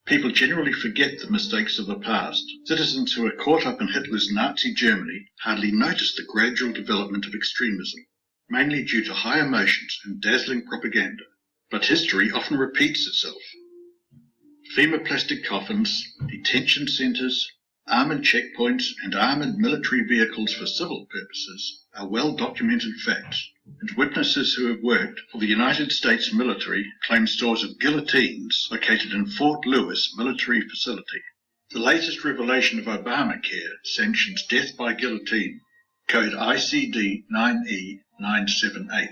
People generally forget the mistakes of the past. Citizens who were caught up in Hitler's Nazi Germany hardly noticed the gradual development of extremism, mainly due to high emotions and dazzling propaganda. But history often repeats itself. Femoplastic coffins, detention centres, armoured checkpoints and armoured military vehicles for civil purposes are well-documented facts, and witnesses who have worked for the United States military claim stores of guillotines located in Fort Lewis military facility. The latest revelation of Obamacare sanctions death by guillotine, code ICD 9E978.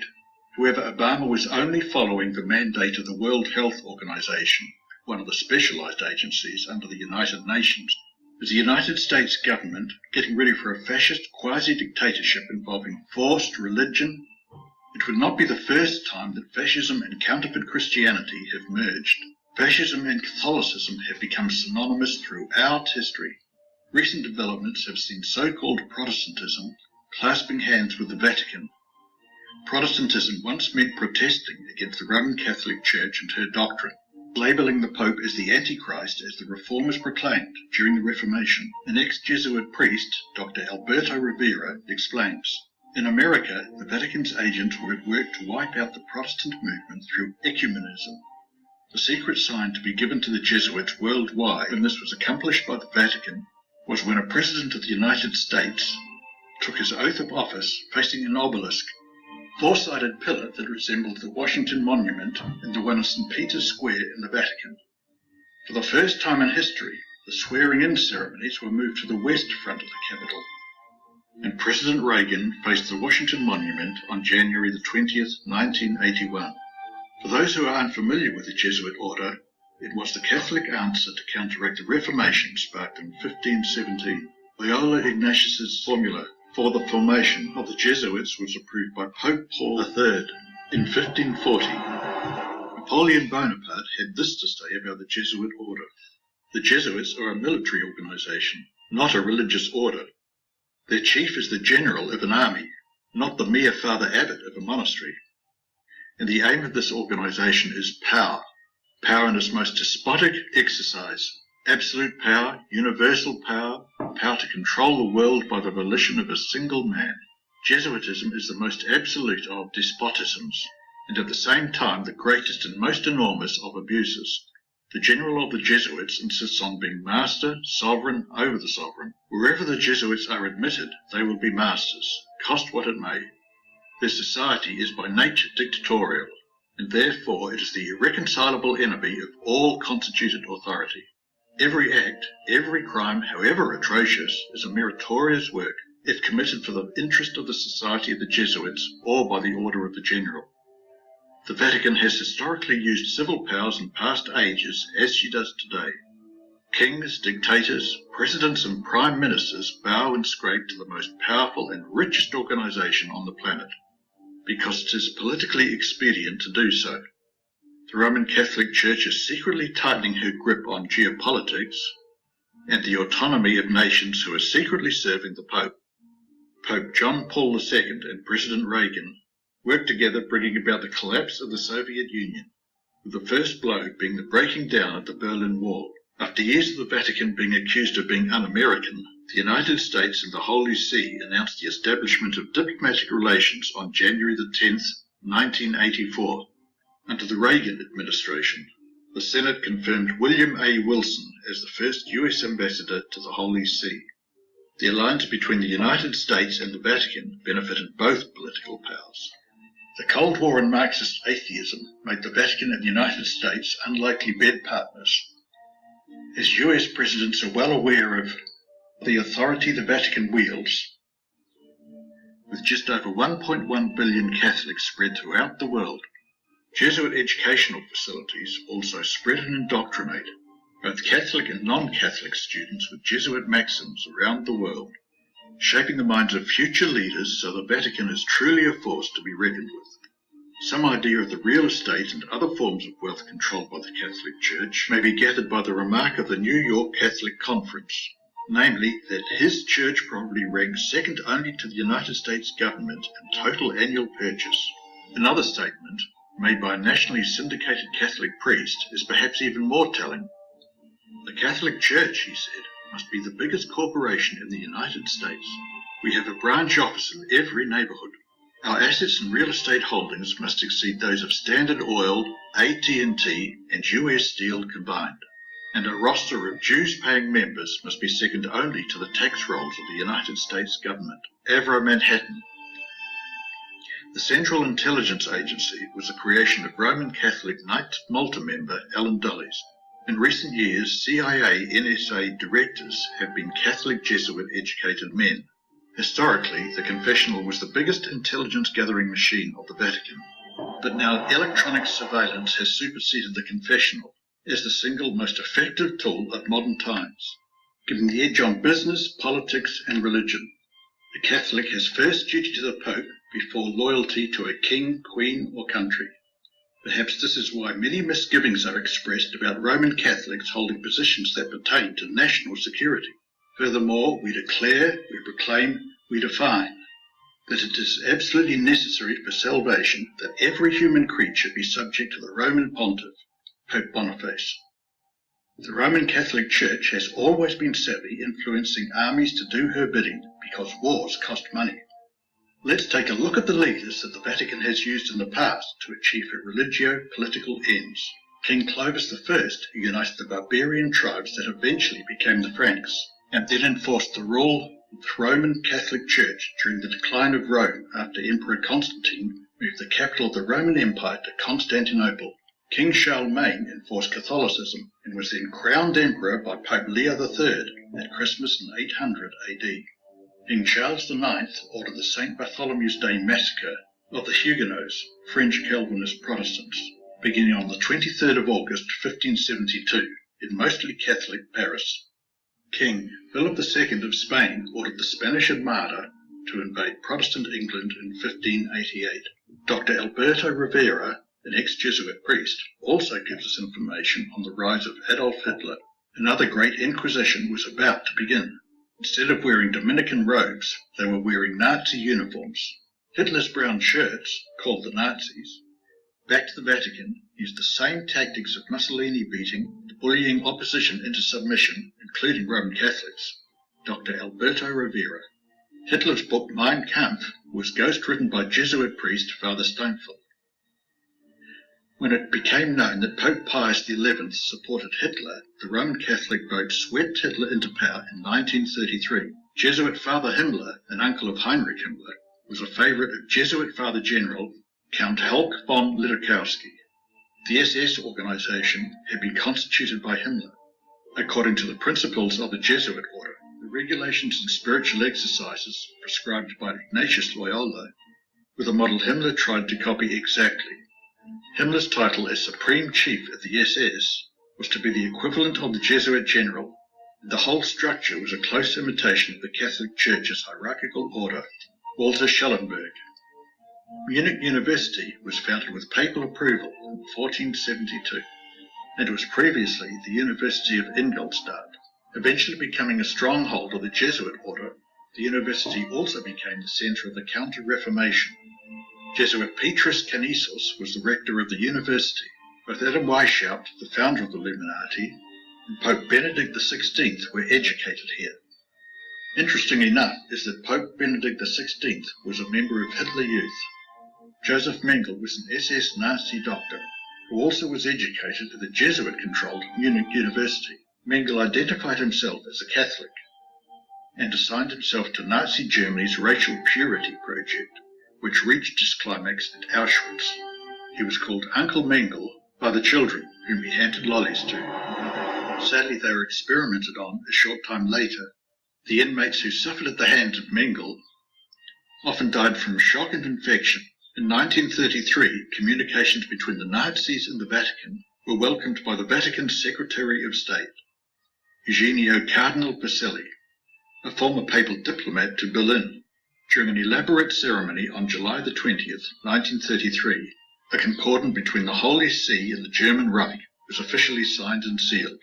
However, Obama was only following the mandate of the World Health Organization, one of the specialized agencies under the United Nations. Is the United States government getting ready for a fascist quasi-dictatorship involving forced religion? It would not be the first time that fascism and counterfeit Christianity have merged. Fascism and Catholicism have become synonymous throughout history. Recent developments have seen so-called Protestantism clasping hands with the Vatican. Protestantism once meant protesting against the Roman Catholic Church and her doctrine, labeling the Pope as the Antichrist as the Reformers proclaimed during the Reformation. An ex-Jesuit priest, Dr. Alberto Rivera, explains, in America, the Vatican's agents were at work to wipe out the Protestant movement through ecumenism, the secret sign to be given to the Jesuits worldwide. When this was accomplished by the Vatican was when a president of the United States took his oath of office facing an obelisk, four-sided pillar that resembled the Washington Monument and the one in St. Peter's Square in the Vatican. For the first time in history, the swearing-in ceremonies were moved to the west front of the Capitol, and President Reagan faced the Washington Monument on January the 20th, 1981. For those who are unfamiliar with the Jesuit order, it was the Catholic answer to counteract the Reformation sparked in 1517. Loyola Ignatius's formula for the formation of the Jesuits was approved by Pope Paul III in 1540. Napoleon Bonaparte had this to say about the Jesuit order. The Jesuits are a military organization, not a religious order. Their chief is the general of an army, not the mere father abbot of a monastery. And the aim of this organization is power, power in its most despotic exercise. Absolute power, universal power, power to control the world by the volition of a single man. Jesuitism is the most absolute of despotisms, and at the same time the greatest and most enormous of abuses. The general of the Jesuits insists on being master, sovereign over the sovereign. Wherever the Jesuits are admitted, they will be masters, cost what it may. Their society is by nature dictatorial, and therefore it is the irreconcilable enemy of all constituted authority. Every act, every crime, however atrocious, is a meritorious work if committed for the interest of the Society of the Jesuits or by the order of the general. The Vatican has historically used civil powers in past ages as she does today. Kings, dictators, presidents and prime ministers bow and scrape to the most powerful and richest organization on the planet, because it is politically expedient to do so. The Roman Catholic Church is secretly tightening her grip on geopolitics and the autonomy of nations who are secretly serving the Pope. Pope John Paul II and President Reagan worked together, bringing about the collapse of the Soviet Union, with the first blow being the breaking down of the Berlin Wall. After years of the Vatican being accused of being un-American, the United States and the Holy See announced the establishment of diplomatic relations on January the 10th, 1984. Under the Reagan administration, the Senate confirmed William A. Wilson as the first U.S. ambassador to the Holy See. The alliance between the United States and the Vatican benefited both political powers. The Cold War and Marxist atheism made the Vatican and the United States unlikely bed partners. As U.S. presidents are well aware of the authority the Vatican wields, with just over 1.1 billion Catholics spread throughout the world, Jesuit educational facilities also spread and indoctrinate both Catholic and non-Catholic students with Jesuit maxims around the world, shaping the minds of future leaders so the Vatican is truly a force to be reckoned with. Some idea of the real estate and other forms of wealth controlled by the Catholic Church may be gathered by the remark of the New York Catholic Conference, namely that his church probably ranks second only to the United States government in total annual purchase. Another statement, made by a nationally syndicated Catholic priest, is perhaps even more telling. The Catholic Church, he said, must be the biggest corporation in the United States. We have a branch office in every neighborhood. Our assets and real estate holdings must exceed those of Standard Oil, AT&T, and US Steel combined. And a roster of dues-paying members must be second only to the tax rolls of the United States government. Avro Manhattan. The Central Intelligence Agency was a creation of Roman Catholic Knights Malta member Alan Dulles. In recent years, CIA NSA directors have been Catholic Jesuit-educated men. Historically, the confessional was the biggest intelligence-gathering machine of the Vatican. But now electronic surveillance has superseded the confessional as the single most effective tool of modern times, giving the edge on business, politics, and religion. The Catholic has first duty to the Pope before loyalty to a king, queen, or country. Perhaps this is why many misgivings are expressed about Roman Catholics holding positions that pertain to national security. Furthermore, we declare, we proclaim, we define that it is absolutely necessary for salvation that every human creature be subject to the Roman Pontiff, Pope Boniface. The Roman Catholic Church has always been savvy, influencing armies to do her bidding because wars cost money. Let's take a look at the leaders that the Vatican has used in the past to achieve her religio-political ends. King Clovis I, who united the barbarian tribes that eventually became the Franks, and then enforced the rule of the Roman Catholic Church during the decline of Rome after Emperor Constantine moved the capital of the Roman Empire to Constantinople. King Charlemagne enforced Catholicism and was then crowned emperor by Pope Leo III at Christmas in 800 AD. King Charles IX ordered the St. Bartholomew's Day massacre of the Huguenots, French Calvinist Protestants, beginning on the 23rd of August 1572 in mostly Catholic Paris. King Philip II of Spain ordered the Spanish Armada to invade Protestant England in 1588. Dr. Alberto Rivera, an ex-Jesuit priest, also gives us information on the rise of Adolf Hitler. Another great Inquisition was about to begin. Instead of wearing Dominican robes, they were wearing Nazi uniforms. Hitler's brown shirts, called the Nazis, back to the Vatican, used the same tactics of Mussolini beating, bullying opposition into submission, including Roman Catholics. Dr. Alberto Rivera. Hitler's book Mein Kampf was ghost-written by Jesuit priest Father Steinfeld. When it became known that Pope Pius XI supported Hitler, the Roman Catholic vote swept Hitler into power in 1933. Jesuit Father Himmler, an uncle of Heinrich Himmler, was a favourite of Jesuit Father General Count Helk von Lidakowski. The SS organisation had been constituted by Himmler. According to the principles of the Jesuit order, the regulations and spiritual exercises prescribed by Ignatius Loyola were the model Himmler tried to copy exactly. Himmler's title as Supreme Chief of the SS was to be the equivalent of the Jesuit General, and the whole structure was a close imitation of the Catholic Church's hierarchical order. Walter Schellenberg. Munich University was founded with papal approval in 1472, and was previously the University of Ingolstadt. Eventually becoming a stronghold of the Jesuit order, the university also became the centre of the Counter-Reformation. Jesuit Petrus Canisius was the rector of the university. Both Adam Weishaupt, the founder of the Illuminati, and Pope Benedict XVI were educated here. Interesting enough is that Pope Benedict XVI was a member of Hitler Youth. Joseph Mengele was an SS Nazi doctor who also was educated at the Jesuit-controlled Munich University. Mengele identified himself as a Catholic and assigned himself to Nazi Germany's racial purity project, which reached its climax at Auschwitz. He was called Uncle Mengele by the children whom he handed lollies to. Sadly, they were experimented on a short time later. The inmates who suffered at the hands of Mengele often died from shock and infection. In 1933, communications between the Nazis and the Vatican were welcomed by the Vatican's Secretary of State, Eugenio Cardinal Pacelli, a former papal diplomat to Berlin. During an elaborate ceremony on July the 20th, 1933, a concordant between the Holy See and the German Reich was officially signed and sealed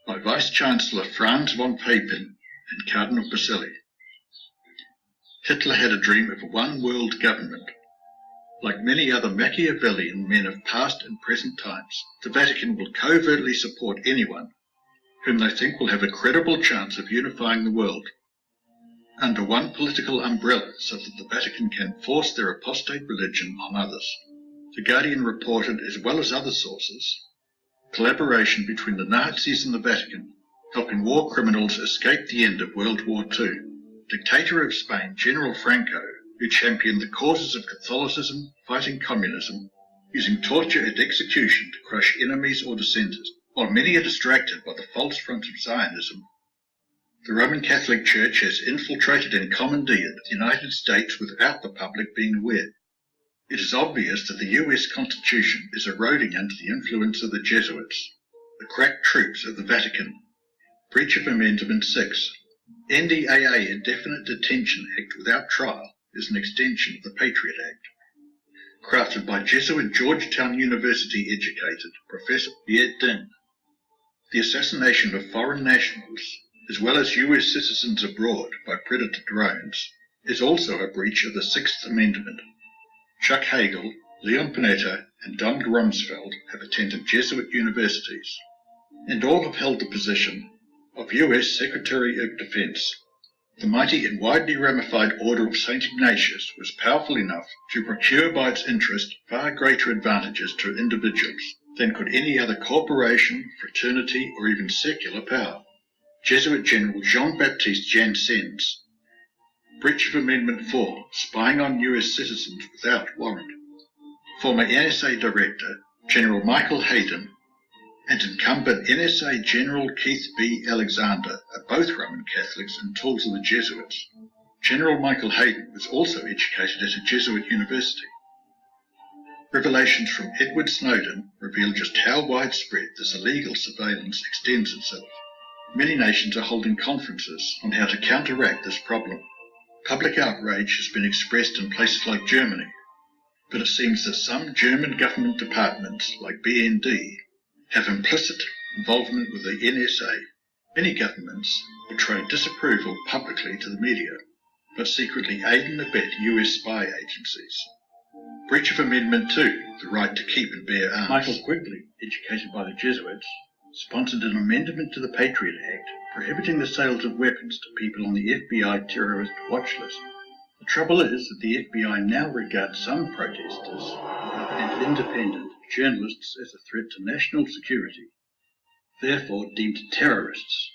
by Vice-Chancellor Franz von Papen and Cardinal Pacelli. Hitler had a dream of a one-world government. Like many other Machiavellian men of past and present times, the Vatican will covertly support anyone whom they think will have a credible chance of unifying the world under one political umbrella so that the Vatican can force their apostate religion on others. The Guardian reported, as well as other sources, collaboration between the Nazis and the Vatican, helping war criminals escape the end of World War II. Dictator of Spain, General Franco, who championed the causes of Catholicism, fighting communism, using torture and execution to crush enemies or dissenters, while many are distracted by the false front of Zionism. The Roman Catholic Church has infiltrated and commandeered the United States without the public being aware. It is obvious that the US Constitution is eroding under the influence of the Jesuits, the crack troops of the Vatican. Breach of Amendment 6. NDAA Indefinite Detention Act without trial is an extension of the Patriot Act. Crafted by Jesuit Georgetown University educated Professor Viet Dinh. The assassination of foreign nationals, as well as US citizens abroad by predator drones, is also a breach of the Sixth Amendment. Chuck Hagel, Leon Panetta, and Don Rumsfeld have attended Jesuit universities, and all have held the position of US Secretary of Defense. The mighty and widely ramified Order of St. Ignatius was powerful enough to procure by its interest far greater advantages to individuals than could any other corporation, fraternity, or even secular power. Jesuit General Jean-Baptiste Janssens. Breach of Amendment 4, spying on US citizens without warrant. Former NSA Director General Michael Hayden and incumbent NSA General Keith B. Alexander are both Roman Catholics and tools of the Jesuits. General Michael Hayden was also educated at a Jesuit university. Revelations from Edward Snowden reveal just how widespread this illegal surveillance extends itself. Many nations are holding conferences on how to counteract this problem. Public outrage has been expressed in places like Germany, but it seems that some German government departments, like BND, have implicit involvement with the NSA. Many governments portray disapproval publicly to the media, but secretly aid and abet US spy agencies. Breach of Amendment 2, the right to keep and bear arms. Michael Quigley, educated by the Jesuits, sponsored an amendment to the Patriot Act prohibiting the sales of weapons to people on the FBI terrorist watch list. The trouble is that the FBI now regards some protesters and independent journalists as a threat to national security, therefore deemed terrorists.